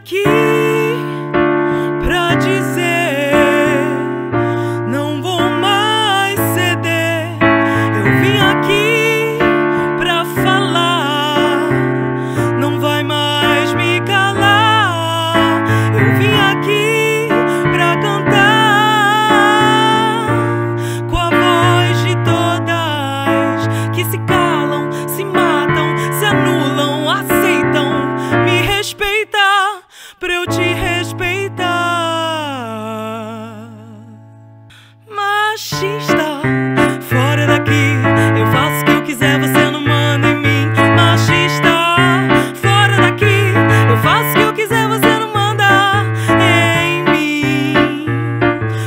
aqui pra dizer: não vou mais ceder. Eu vim aqui pra falar, não vai mais me calar. Eu vim aqui pra cantar com a voz de todas que se calam, se matam, se anulam, aceitam. Me respeita pra eu te respeitar. Machista, fora daqui. Eu faço o que eu quiser, você não manda em mim. Machista, fora daqui. Eu faço o que eu quiser, você não manda em mim.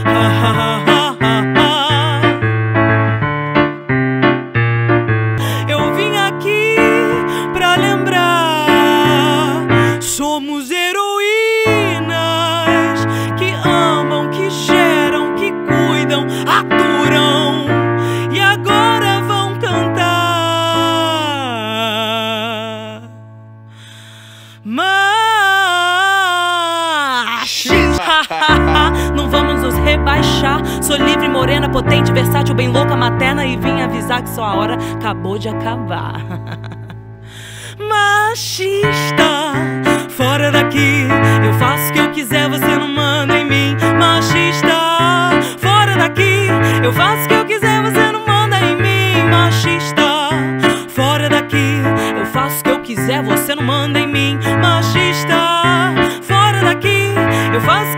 Ha, ha, ha, ha, ha. Eu vim aqui pra lembrar: somos heroínas que amam, que geram, que cuidam, aturam e agora vão cantar. Machista, não vamos nos rebaixar. Sou livre, morena, potente, versátil, bem louca, materna, e vim avisar que sua hora acabou de acabar. Machista, fora daqui. Eu faço o que eu quiser, você não manda em mim. Machista, fora daqui. Eu faço o que eu quiser, você não manda em mim. Machista, fora daqui. Eu faço o que eu quiser, você não manda em mim. Machista, fora daqui. Eu faço